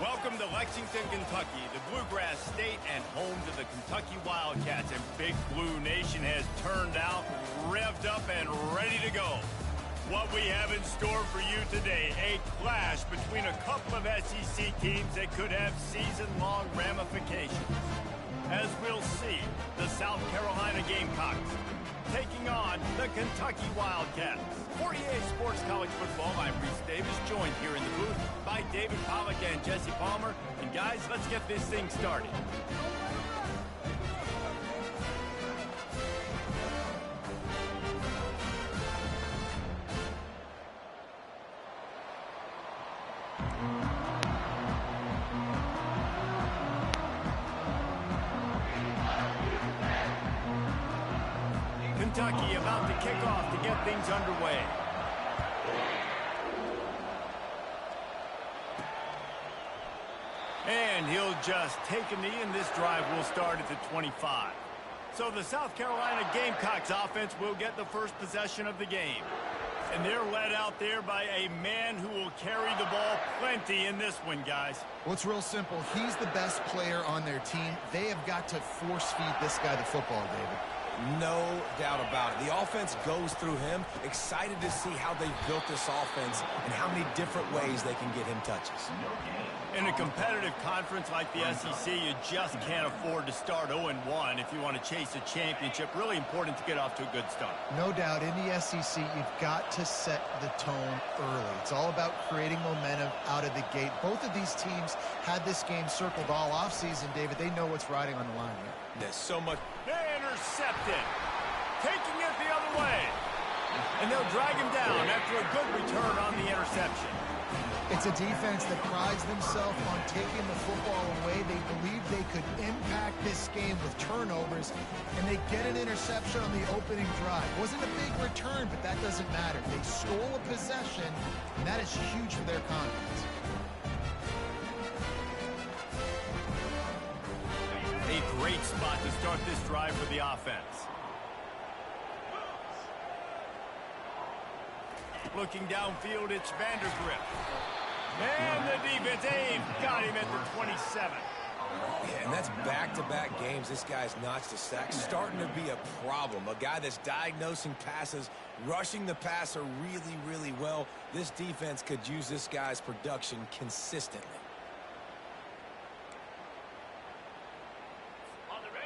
Welcome to Lexington, Kentucky, the Bluegrass State and home to the Kentucky Wildcats. And Big Blue Nation has turned out, revved up, and ready to go. What we have in store for you today, a clash between a couple of SEC teams that could have season-long ramifications. As we'll see, the South Carolina Gamecocks taking on the Kentucky Wildcats. For EA Sports College Football, I'm Reese Davis, joined here in the booth by David Pollack and Jesse Palmer. And guys, let's get this thing started. Kentucky about to kick off to get things underway. And he'll just take a knee, and this drive will start at the 25. So the South Carolina Gamecocks offense will get the first possession of the game. And they're led out there by a man who will carry the ball plenty in this one, guys. Well, it's real simple. He's the best player on their team. They have got to force feed this guy the football, David. No doubt about it. The offense goes through him. Excited to see how they've built this offense and how many different ways they can get him touches. In a competitive conference like the SEC, you just can't afford to start 0-1 if you want to chase a championship. Really important to get off to a good start. No doubt, in the SEC, you've got to set the tone early. It's all about creating momentum out of the gate. Both of these teams had this game circled all offseason, David. They know what's riding on the line here. There's so much. They intercepted, taking it the other way. And they'll drag him down after a good return on the interception. It's a defense that prides themselves on taking the football away. They believe they could impact this game with turnovers, and they get an interception on the opening drive. Wasn't a big return, but that doesn't matter. They stole a possession, and that is huge for their confidence. A great spot to start this drive for the offense. Looking downfield, it's Vandergrift. And the defense, got him at the 27. Yeah, and that's back-to-back games. This guy's notched a sack. Starting to be a problem. A guy that's diagnosing passes, rushing the passer really, really well. This defense could use this guy's production consistently.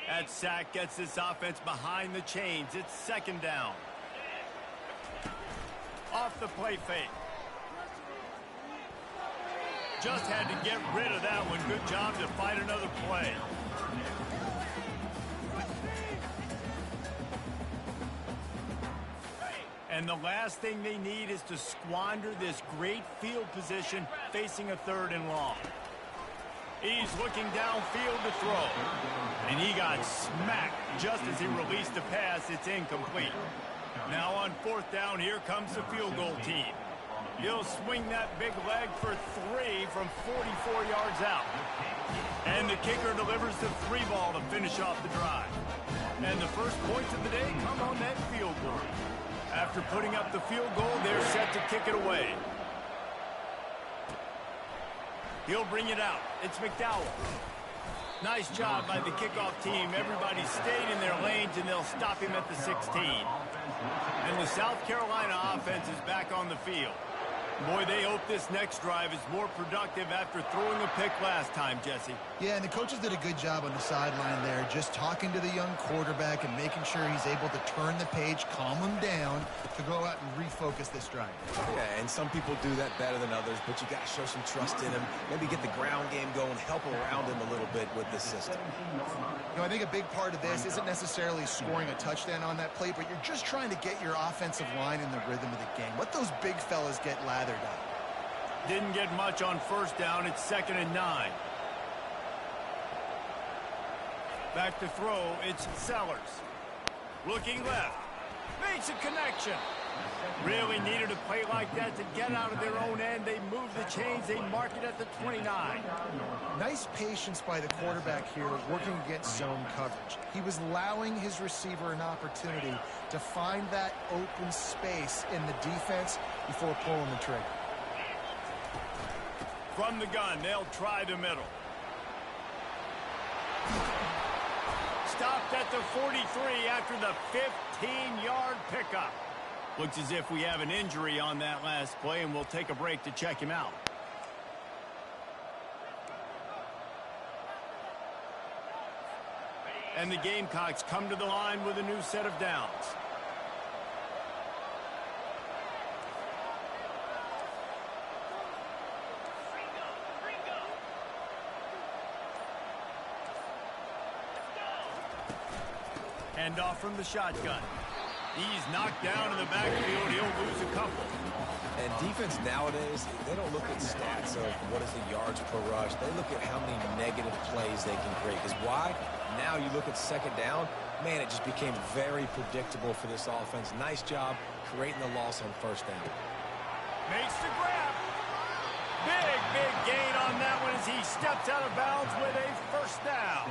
That sack gets this offense behind the chains. It's second down. Off the play fake. Just had to get rid of that one. Good job to fight another play. And the last thing they need is to squander this great field position facing a 3rd and long. He's looking downfield to throw. And he got smacked just as he released the pass. It's incomplete. Now on 4th down, here comes the field goal team. He'll swing that big leg for 3 from 44 yards out. And the kicker delivers the 3 ball to finish off the drive. And the first points of the day come on that field goal. After putting up the field goal, they're set to kick it away. He'll bring it out. It's McDowell. Nice job by the kickoff team. Everybody stayed in their lanes, and they'll stop him at the 16. And the South Carolina offense is back on the field. Boy, they hope this next drive is more productive after throwing a pick last time, Jesse. Yeah, and the coaches did a good job on the sideline there, just talking to the young quarterback and making sure he's able to turn the page, calm him down, to go out and refocus this drive. Yeah, and some people do that better than others, but you got to show some trust in him. Maybe get the ground game going, help around him a little bit with this system. You know, I think a big part of this isn't necessarily scoring a touchdown on that play, but you're just trying to get your offensive line in the rhythm of the game. Let those big fellas get lathered up. Didn't get much on 1st down. It's 2nd and 9. Back to throw. It's Sellers. Looking left. Makes a connection. Really needed a play like that to get out of their own end. They move the chains. They mark it at the 29. Nice patience by the quarterback here working against zone coverage. He was allowing his receiver an opportunity to find that open space in the defense before pulling the trigger. From the gun, they'll try the middle. Stopped at the 43 after the 15-yard pickup. Looks as if we have an injury on that last play, and we'll take a break to check him out. And the Gamecocks come to the line with a new set of downs. Hand off from the shotgun. He's knocked down in the backfield. He'll lose a couple. And defense nowadays, they don't look at stats of what is the yards per rush. They look at how many negative plays they can create. Because why? Now you look at second down, man, it just became very predictable for this offense. Nice job creating the loss on first down. Makes the grab. Big gain on that one as he steps out of bounds with a first down.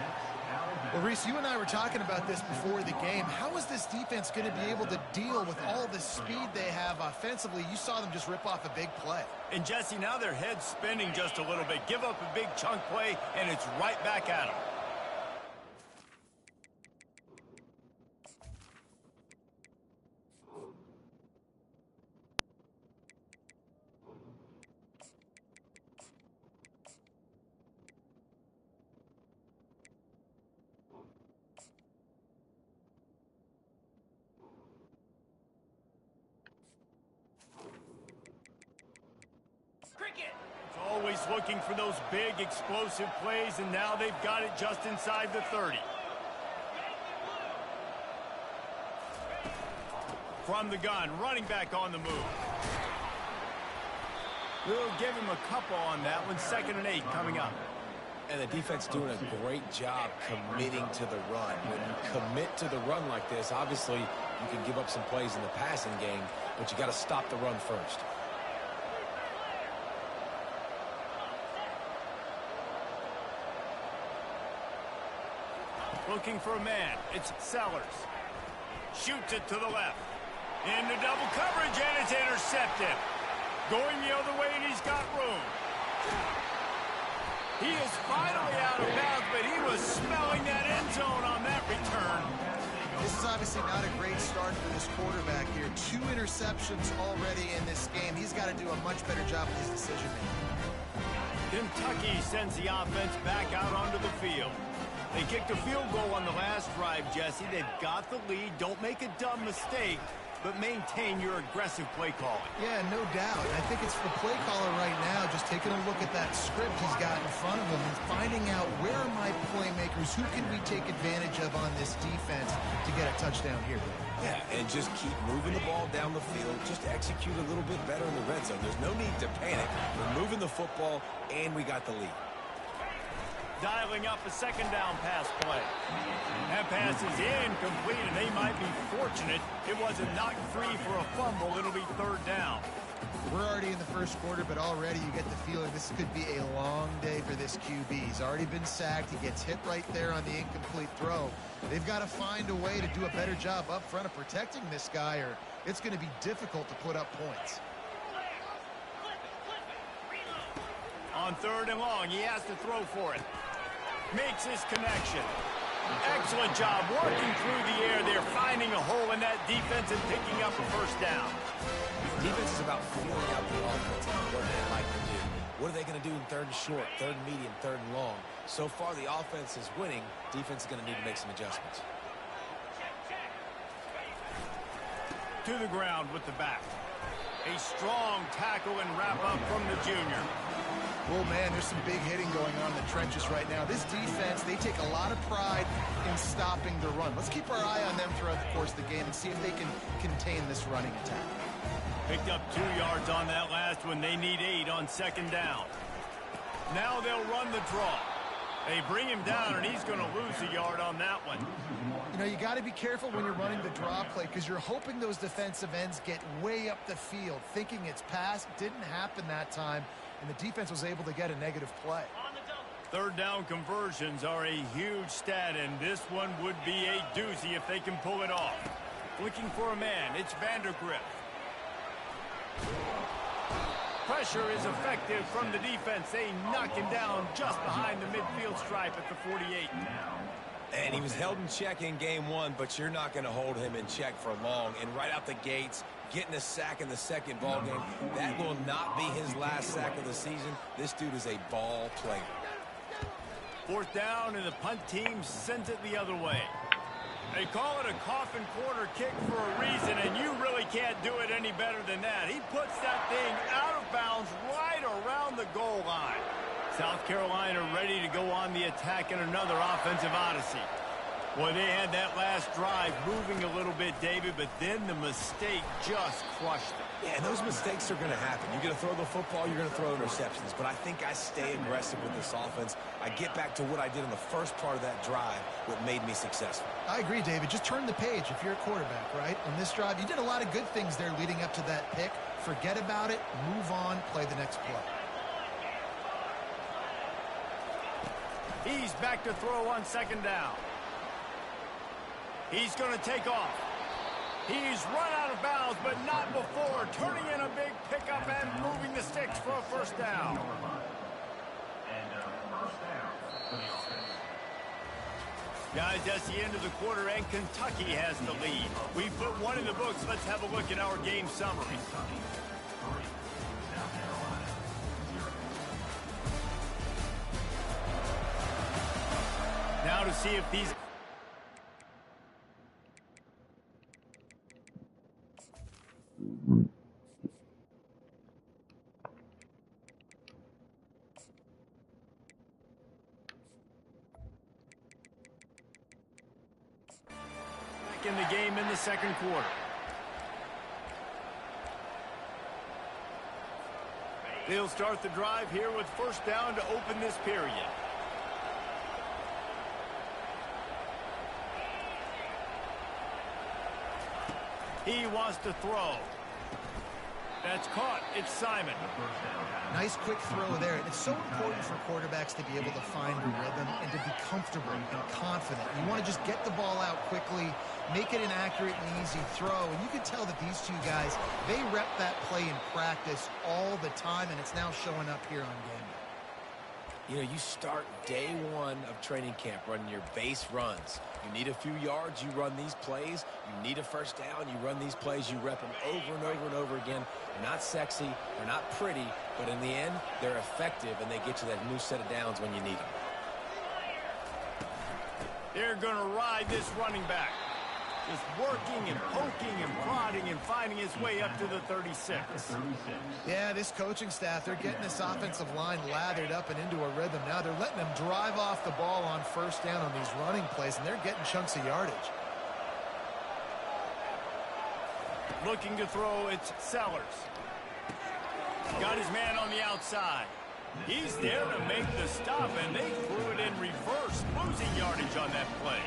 Well, Reese, you and I were talking about this before the game. How is this defense going to be able to deal with all the speed they have offensively? You saw them just rip off a big play. And, Jesse, now their head's spinning just a little bit. Give up a big chunk play, and it's right back at them. Always looking for those big, explosive plays, and now they've got it just inside the 30. From the gun, running back on the move. We'll give him a couple on that one. 2nd and 8 coming up. And the defense doing a great job committing to the run. When you commit to the run like this, obviously you can give up some plays in the passing game, but you got to stop the run first. Looking for a man. It's Sellers. Shoots it to the left. Into double coverage, and it's intercepted. Going the other way, and he's got room. He is finally out of bounds, but he was smelling that end zone on that return. This is obviously not a great start for this quarterback here. 2 interceptions already in this game. He's got to do a much better job with his decision-making. Kentucky sends the offense back out onto the field. They kicked a field goal on the last drive, Jesse. They've got the lead. Don't make a dumb mistake, but maintain your aggressive play calling. Yeah, no doubt. I think it's the play caller right now just taking a look at that script he's got in front of him and finding out where are my playmakers, who can we take advantage of on this defense to get a touchdown here. Yeah, and just keep moving the ball down the field. Just execute a little bit better in the red zone. There's no need to panic. We're moving the football, and we got the lead. Dialing up a 2nd down pass play. That pass is incomplete, and they might be fortunate it wasn't knocked free for a fumble. It'll be 3rd down. We're already in the first quarter, but already you get the feeling this could be a long day for this QB. He's already been sacked. He gets hit right there on the incomplete throw. They've got to find a way to do a better job up front of protecting this guy, or it's going to be difficult to put up points. On 3rd and long, he has to throw for it. Makes his connection. Excellent job working through the air. They're finding a hole in that defense and picking up a first down. Defense is about feeling out the offense and what they like to do. What are they going to do in 3rd and short, 3rd and medium, 3rd and long? So far, the offense is winning. Defense is going to need to make some adjustments. To the ground with the back. A strong tackle and wrap up from the junior. Oh, man, there's some big hitting going on in the trenches right now. This defense, they take a lot of pride in stopping the run. Let's keep our eye on them throughout the course of the game and see if they can contain this running attack. Picked up 2 yards on that last one. They need 8 on 2nd down. Now they'll run the draw. They bring him down, and he's going to lose a yard on that one. You know, you got to be careful when you're running the draw play because you're hoping those defensive ends get way up the field, thinking it's passed. Didn't happen that time, and the defense was able to get a negative play. 3rd down conversions are a huge stat, and this one would be a doozy if they can pull it off. Looking for a man. It's Vandergrift. pressure is effective from the defense. They knock him down just behind the midfield stripe at the 48. And he was held in check in game one, but you're not going to hold him in check for long. And right out the gates, getting a sack in the second ball game, that will not be his last sack of the season. This dude is a ball player. Fourth down, and the punt team sends it the other way. They call it a coffin corner kick for a reason, and you really can't do it any better than that. He puts that thing out of bounds right around the goal line. South Carolina ready to go on the attack in another offensive odyssey. Boy, they had that last drive moving a little bit, David, but then the mistake just crushed them. Yeah, and those mistakes are going to happen. You're going to throw the football, you're going to throw interceptions. But I think I stay aggressive with this offense. I get back to what I did in the first part of that drive, what made me successful. I agree, David. Just turn the page if you're a quarterback, right? On this drive, you did a lot of good things there leading up to that pick. Forget about it, move on, play the next play. He's back to throw on second down. He's going to take off. He's run out of bounds, but not before turning in a big pickup and moving the sticks for a first down. Guys, that's the end of the quarter, and Kentucky has the lead. We put one in the books. Let's have a look at our game summary. Now to see if these... in the game in the second quarter. They'll start the drive here with first down to open this period. He wants to throw. That's caught. It's Simon. Nice quick throw there. And it's so important for quarterbacks to be able to find a rhythm and to be comfortable and confident. You want to just get the ball out quickly, make it an accurate and easy throw. And you can tell that these two guys, they rep that play in practice all the time, and it's now showing up here on game day. You know, you start day one of training camp running your base runs. You need a few yards, you run these plays. You need a first down, you run these plays. You rep them over and over and over again. They're not sexy, they're not pretty, but in the end, they're effective, and they get you that new set of downs when you need them. They're going to ride this running back. Just working and poking and prodding and finding his way up to the 36. Yeah, this coaching staff, they're getting this offensive line lathered up and into a rhythm. Now they're letting them drive off the ball on first down on these running plays, and they're getting chunks of yardage. Looking to throw, it's Sellers. Got his man on the outside. He's there to make the stop, and they threw it in reverse, losing yardage on that play.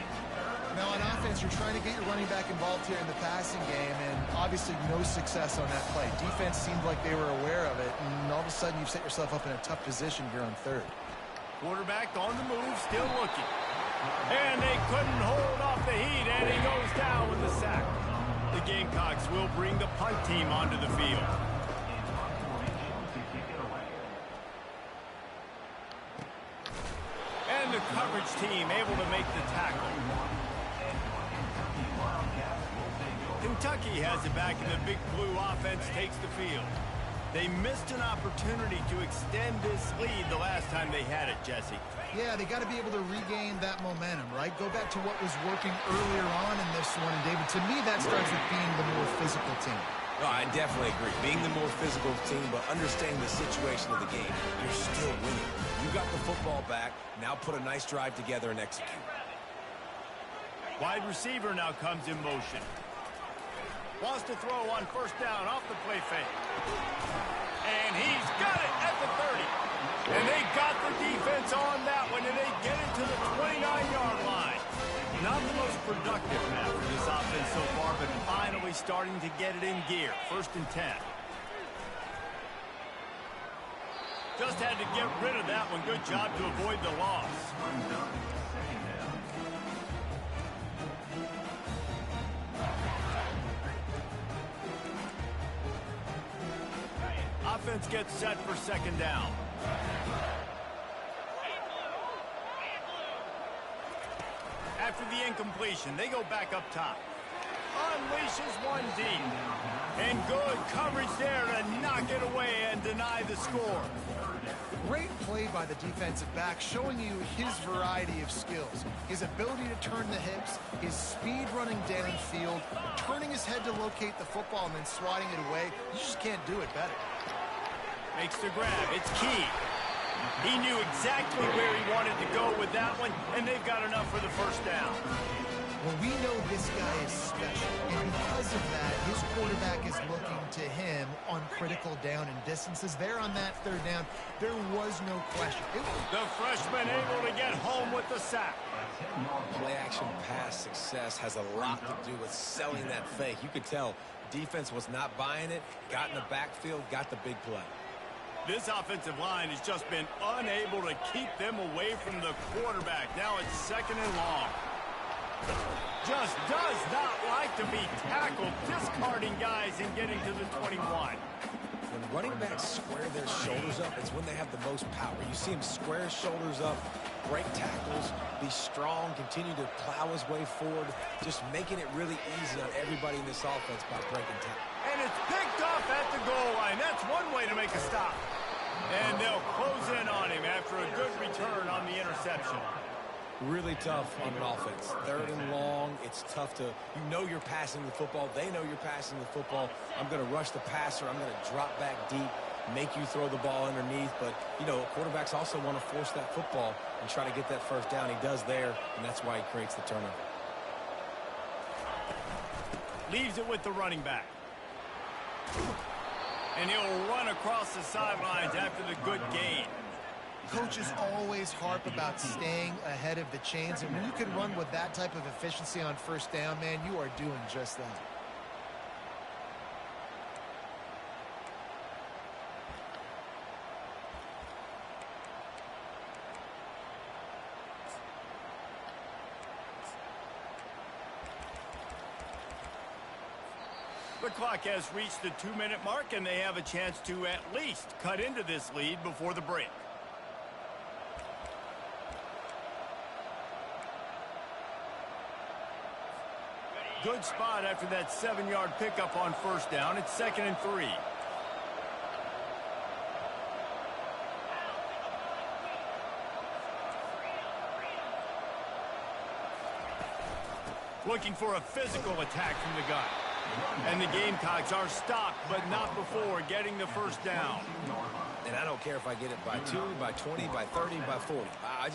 Now, on offense, you're trying to get your running back involved here in the passing game, and obviously no success on that play. Defense seemed like they were aware of it, and all of a sudden you've set yourself up in a tough position here on third. Quarterback on the move, still looking. And they couldn't hold off the heat, and he goes down with the sack. The Gamecocks will bring the punt team onto the field. And the coverage team able to make the tackle. Kentucky has it back, and the Big Blue offense takes the field. They missed an opportunity to extend this lead the last time they had it, Jesse. Yeah, they got to be able to regain that momentum, right? Go back to what was working earlier on in this one. And, David, to me, that starts with being the more physical team. No, I definitely agree. Being the more physical team, but understanding the situation of the game, you're still winning. You got the football back. Now put a nice drive together and execute. Wide receiver now comes in motion. Wants to throw on first down off the play fake. And he's got it at the 30. And they got the defense on that one, and they get it to the 29-yard line. Not the most productive half for this offense so far, but finally starting to get it in gear. First and 10. Just had to get rid of that one. Good job to avoid the loss. offense gets set for second down. After the incompletion, they go back up top. Unleashes one deep. And good coverage there to knock it away and deny the score. Great play by the defensive back, showing you his variety of skills. His ability to turn the hips, his speed running downfield, turning his head to locate the football and then swatting it away. You just can't do it better. Makes the grab. It's key. He knew exactly where he wanted to go with that one, and they've got enough for the first down. Well, we know this guy is special, and because of that, his quarterback is looking to him on critical down and distances. There on that third down, there was no question. The freshman able to get home with the sack. Play-action pass success has a lot to do with selling that fake. You could tell defense was not buying it, got in the backfield, got the big play. This offensive line has just been unable to keep them away from the quarterback. Now it's second and long. Just does not like to be tackled, discarding guys and getting to the 21. When running backs square their shoulders up, it's when they have the most power. You see him square his shoulders up, break tackles, be strong, continue to plow his way forward, just making it really easy on everybody in this offense by breaking tackles. And it's picked off at the goal line. That's one way to make a stop. And they'll close in on him after a good return on the interception. Really tough on an offense. Third and long, it's tough to, you know you're passing the football. They know you're passing the football. I'm going to rush the passer. I'm going to drop back deep, make you throw the ball underneath. But, you know, quarterbacks also want to force that football and try to get that first down. He does there, and that's why he creates the turnover. Leaves it with the running back. And he'll run across the sidelines after the good gain. Coaches always harp about staying ahead of the chains, and when you can run with that type of efficiency on first down, man, you are doing just that. The clock has reached the 2-minute mark, and they have a chance to at least cut into this lead before the break. Good spot after that 7-yard pickup on first down. It's 2nd and 3. Looking for a physical attack from the gun. And the Gamecocks are stopped, but not before getting the first down. And I don't care if I get it by 2, by 20, by 30, by 40. I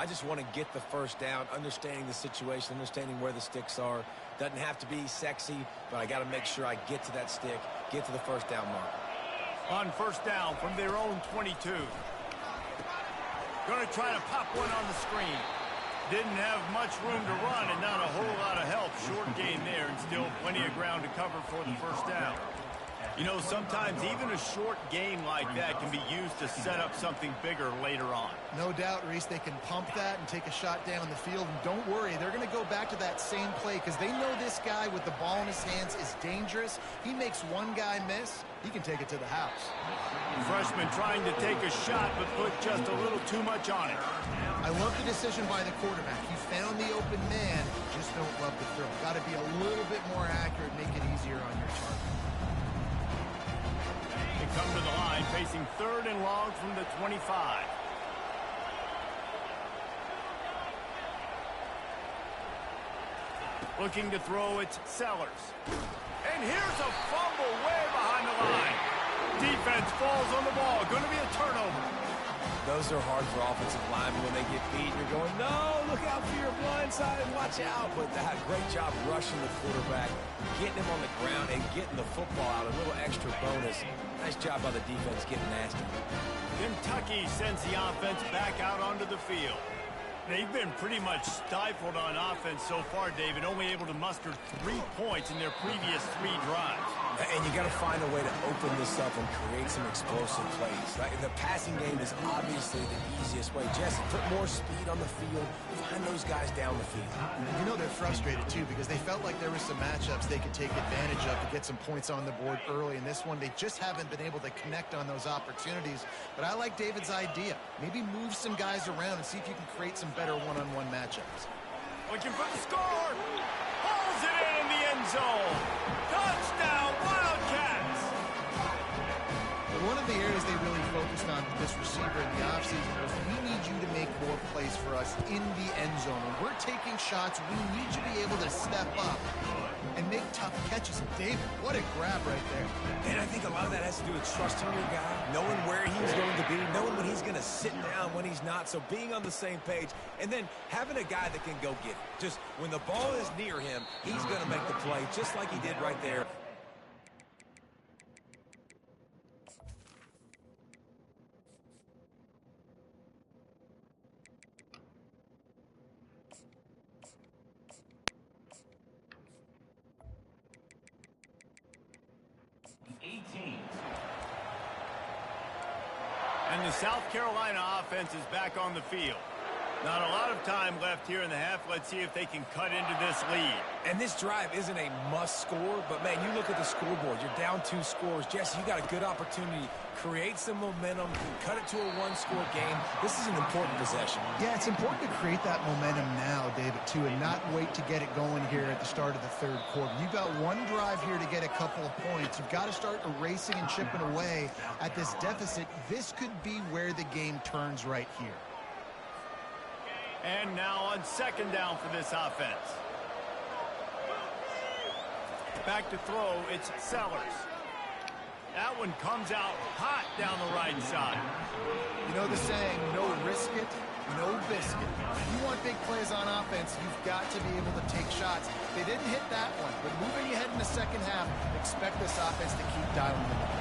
just want to get the first down, understanding the situation, understanding where the sticks are. Doesn't have to be sexy, but I got to make sure I get to that stick, get to the first down mark. On first down from their own 22. Going to try to pop one on the screen. Didn't have much room to run and not a whole lot of help. Short gain there and still plenty of ground to cover for the first down. You know, sometimes even a short gain like that can be used to set up something bigger later on. No doubt, Reese, they can pump that and take a shot down the field. And don't worry, they're going to go back to that same play because they know this guy with the ball in his hands is dangerous. He makes one guy miss, he can take it to the house. Freshman trying to take a shot but put just a little too much on it. I love the decision by the quarterback. He found the open man, just don't love the throw. Got to be a little bit more accurate, make it easier on your target. They come to the line facing 3rd and long from the 25. Looking to throw, it's Sellers. And here's a fumble way behind the line. Defense falls on the ball. Going to be a turnover. Those are hard for offensive linemen when they get beat. You're going, no, look out for your blind side and watch out. But that great job rushing the quarterback, getting him on the ground and getting the football out. A little extra bonus. Nice job by the defense getting nasty. Kentucky sends the offense back out onto the field. They've been pretty much stifled on offense so far, David, only able to muster 3 points in their previous 3 drives. And you got to find a way to open this up and create some explosive plays. The passing game is obviously the easiest way. Jesse, put more speed on the field, find those guys down the field. You know they're frustrated, too, because they felt like there were some matchups they could take advantage of to get some points on the board early. In this one, they just haven't been able to connect on those opportunities. But I like David's idea. Maybe move some guys around and see if you can create some better one-on-one matchups. Looking for the score. Pulls it in the end zone. Touchdown, Wildcats. One of the areas they really focused on with this receiver in the offseason was we need you to make more plays for us in the end zone. When we're taking shots, we need you to be able to step up and make tough catches. And David, what a grab right there. And I think a lot of that has to do with trusting your guy, knowing where he's going to be, knowing when he's going to sit down, when he's not. So being on the same page, and then having a guy that can go get it. Just when the ball is near him, he's going to make the play just like he did right there. And the South Carolina offense is back on the field. Not a lot of time left here in the half. Let's see if they can cut into this lead. And this drive isn't a must score, but, man, you look at the scoreboard. You're down 2 scores. Jesse, you got a good opportunity. Create some momentum. Cut it to a 1-score game. This is an important possession. Yeah, it's important to create that momentum now, David, too, and not wait to get it going here at the start of the third quarter. You've got one drive here to get a couple of points. You've got to start erasing and chipping away at this deficit. This could be where the game turns right here. And now on second down for this offense. Back to throw, it's Sellers. That one comes out hot down the right side. You know the saying, no risk it, no biscuit. If you want big plays on offense, you've got to be able to take shots. They didn't hit that one, but moving ahead in the second half, expect this offense to keep dialing them up.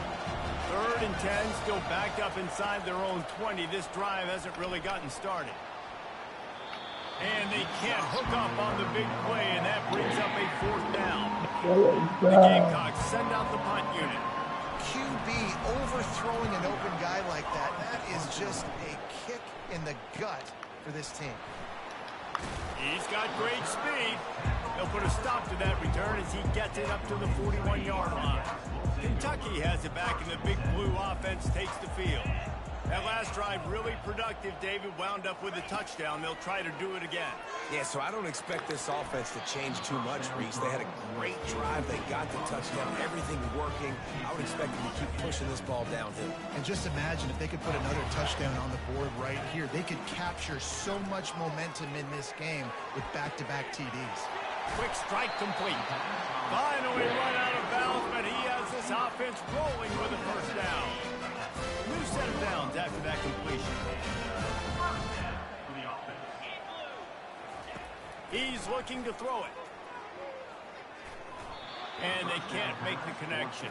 3rd and 10, still backed up inside their own 20. This drive hasn't really gotten started. And they can't hook up on the big play, and that brings up a 4th down. The Gamecocks send out the punt unit. QB overthrowing an open guy like that, that is just a kick in the gut for this team. He's got great speed. They'll put a stop to that return as he gets it up to the 41-yard line. Kentucky has it back, and the big blue offense takes the field. That last drive really productive. David wound up with a touchdown. They'll try to do it again. Yeah, so I don't expect this offense to change too much, Reese. They had a great drive. They got the touchdown. Everything working. I would expect them to keep pushing this ball downhill. And just imagine if they could put another touchdown on the board right here. They could capture so much momentum in this game with back-to-back TDs. Quick strike complete. Finally run out of bounds, but he has this offense rolling with a first down. New set of downs after that completion. He's looking to throw it. And they can't make the connection.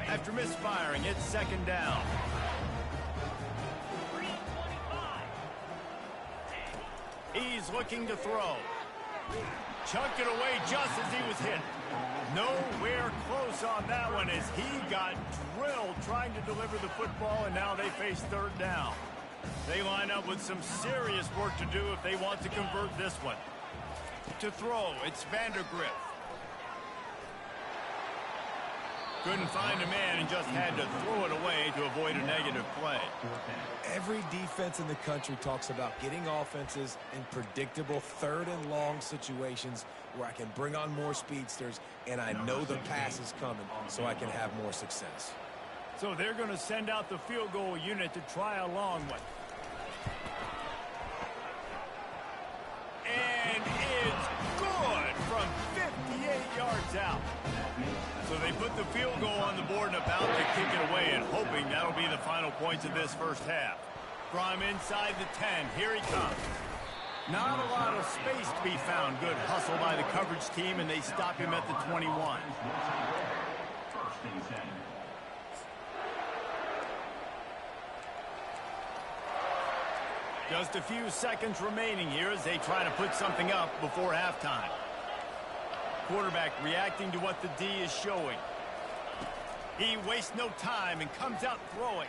After misfiring, it's second down. He's looking to throw. Chunked it away just as he was hit. Nowhere close on that one as he got drilled trying to deliver the football, and now they face 3rd down. They line up with some serious work to do if they want to convert this one. To throw, it's Vandergriff. Couldn't find a man and just had to throw it away to avoid a negative play. Every defense in the country talks about getting offenses in predictable 3rd and long situations where I can bring on more speedsters and I know the pass is coming so I can have more success. So they're going to send out the field goal unit to try a long one. And it's good from 58 yards out. So they put the field goal on the board and about to kick it away and hoping that'll be the final points of this first half. From inside the 10, here he comes. Not a lot of space to be found. Good hustle by the coverage team, and they stop him at the 21. Just a few seconds remaining here as they try to put something up before halftime. Quarterback reacting to what the D is showing. He wastes no time and comes out throwing.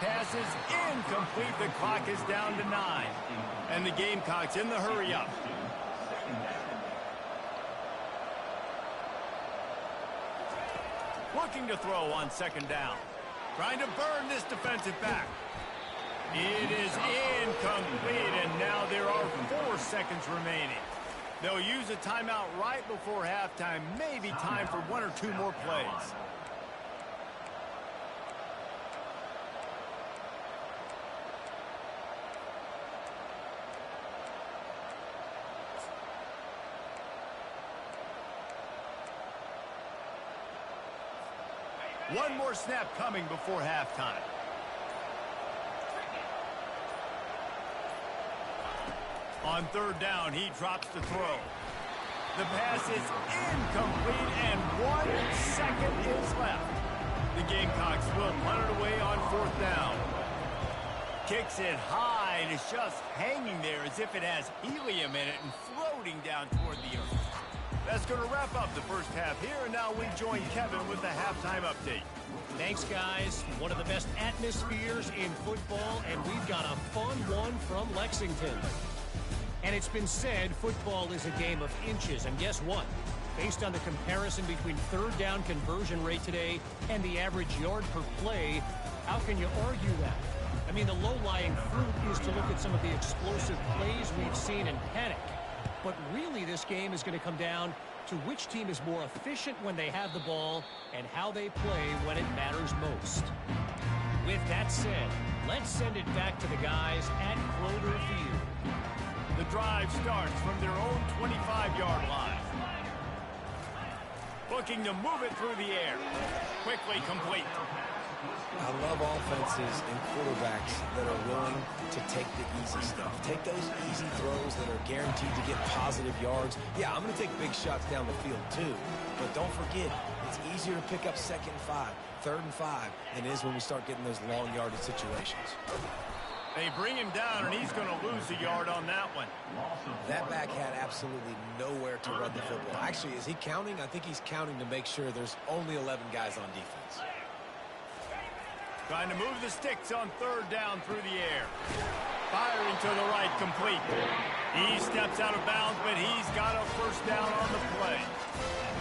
Pass is incomplete. The clock is down to 9. And the Gamecocks in the hurry up. Looking to throw on second down. Trying to burn this defensive back. It is incomplete, and now there are 4 seconds remaining. They'll use a timeout right before halftime. Maybe time for 1 or 2 more plays. One more snap coming before halftime. On third down, he drops the throw. The pass is incomplete, and 1 second is left. The Gamecocks will punt it away on fourth down. Kicks it high, and it's just hanging there as if it has helium in it and floating down toward the earth. That's going to wrap up the first half here, and now we join Kevin with the halftime update. Thanks, guys. One of the best atmospheres in football, and we've got a fun one from Lexington. And it's been said football is a game of inches, and guess what? Based on the comparison between third down conversion rate today and the average yard per play, how can you argue that? I mean, the low-lying fruit is to look at some of the explosive plays we've seen and panic. But really, this game is going to come down to which team is more efficient when they have the ball and how they play when it matters most. With that said, let's send it back to the guys at Kroger Field. The drive starts from their own 25-yard line. Looking to move it through the air. Quickly complete. I love offenses and quarterbacks that are willing to take the easy stuff. Take those easy throws that are guaranteed to get positive yards. Yeah, I'm going to take big shots down the field too. But don't forget, it's easier to pick up 2nd and 5, 3rd and 5 than it is when we start getting those long yardage situations. They bring him down, and he's going to lose a yard on that one. That back had absolutely nowhere to run the football. Actually, is he counting? I think he's counting to make sure there's only 11 guys on defense. Trying to move the sticks on third down through the air. Firing to the right, complete. He steps out of bounds, but he's got a first down on the play.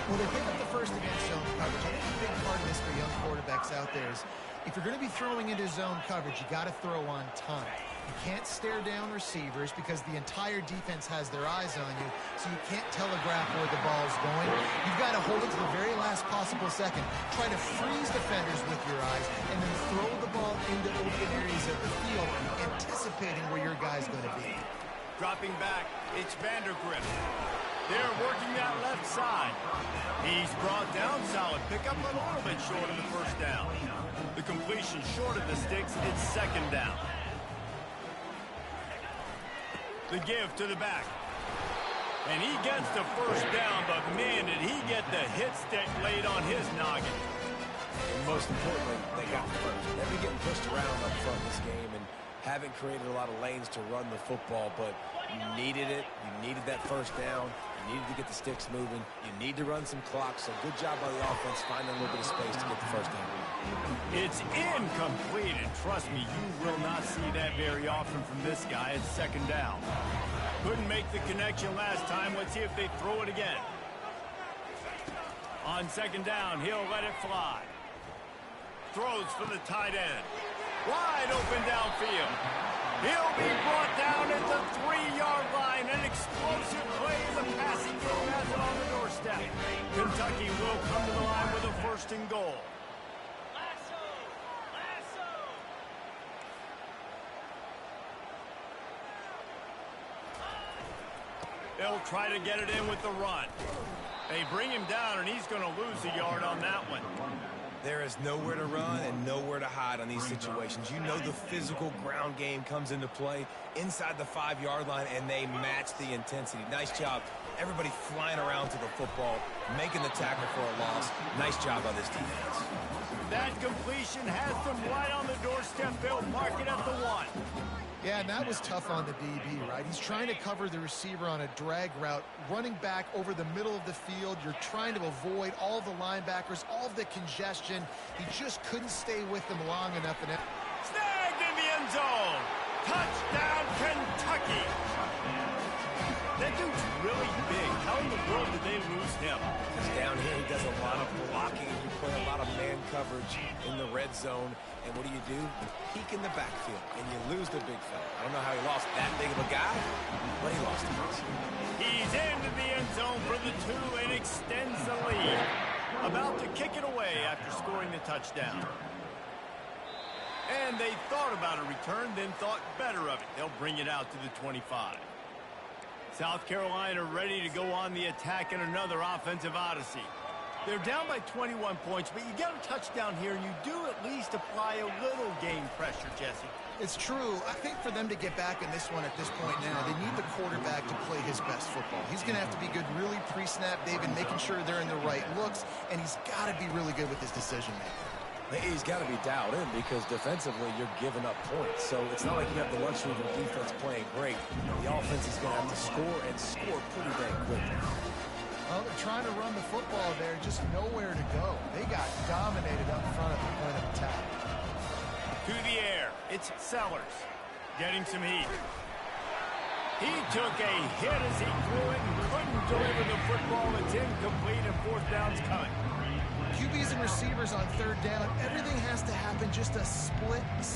Well, they pick up the first against zone coverage. I think a big part of this for young quarterbacks out there is if you're going to be throwing into zone coverage, you got to throw on time. You can't stare down receivers because the entire defense has their eyes on you, so you can't telegraph where the ball's going. You've got to hold it to the very last possible second. Try to freeze defenders with your eyes, and then throw the ball into open areas of the field, anticipating where your guy's going to be. Dropping back, it's Vandergrift. They're working that left side. He's brought down, solid pickup, but a little bit short of the first down. The completion short of the sticks, it's second down. The give to the back. And he gets the first down, but man, did he get the hit stick laid on his noggin. And most importantly, they got the first. They've been getting pushed around up front this game and haven't created a lot of lanes to run the football, but you needed it. You needed that first down. You needed to get the sticks moving. You need to run some clock, so good job by the offense finding a little bit of space to get the first down. It's incomplete, and trust me, you will not see that very often from this guy. It's second down. Couldn't make the connection last time. Let's see if they throw it again. On second down, he'll let it fly. Throws for the tight end. Wide open downfield. He'll be brought down at the 3-yard line. An explosive play in the passing game has it on the doorstep. Kentucky will come to the line with a first and goal. They'll try to get it in with the run. They bring him down, and he's going to lose a yard on that one. There is nowhere to run and nowhere to hide on these situations. You know the physical ground game comes into play inside the 5-yard line, and they match the intensity. Nice job. Everybody flying around to the football, making the tackle for a loss. Nice job by this defense. That completion has them right on the doorstep. They'll mark it at the 1. Yeah, and that was tough on the DB, right? He's trying to cover the receiver on a drag route, running back over the middle of the field. You're trying to avoid all the linebackers, all of the congestion. He just couldn't stay with them long enough. And snagged in the end zone. Touchdown, Kentucky. That dude's really big. How in the world did they lose him? Because down here he does a lot of blocking, and you play a lot of man coverage in the red zone. And what do? You peek in the backfield, and you lose the big fella. I don't know how he lost that big of a guy, but he lost him. He's into the end zone for the 2 and extends the lead. About to kick it away after scoring the touchdown. And they thought about a return, then thought better of it. They'll bring it out to the 25. South Carolina ready to go on the attack in another offensive odyssey. They're down by 21 points, but you get a touchdown here, and you do at least apply a little game pressure, Jesse. it's true. I think for them to get back in this one at this point now, they need the quarterback to play his best football. He's going to have to be good really pre-snap, David, making sure they're in the right looks, and he's got to be really good with his decision-making. He's got to be dialed in because defensively you're giving up points. So it's not like you have the luxury of the defense playing great. The offense is going to have to score and score pretty dang quickly. Well, they're trying to run the football there, just nowhere to go. They got dominated up front at the point of attack. To the air, it's Sellers getting some heat. He took a hit as he threw it and couldn't deliver the football. It's incomplete and fourth down's coming. QBs and receivers on third down, everything has to happen just a split second.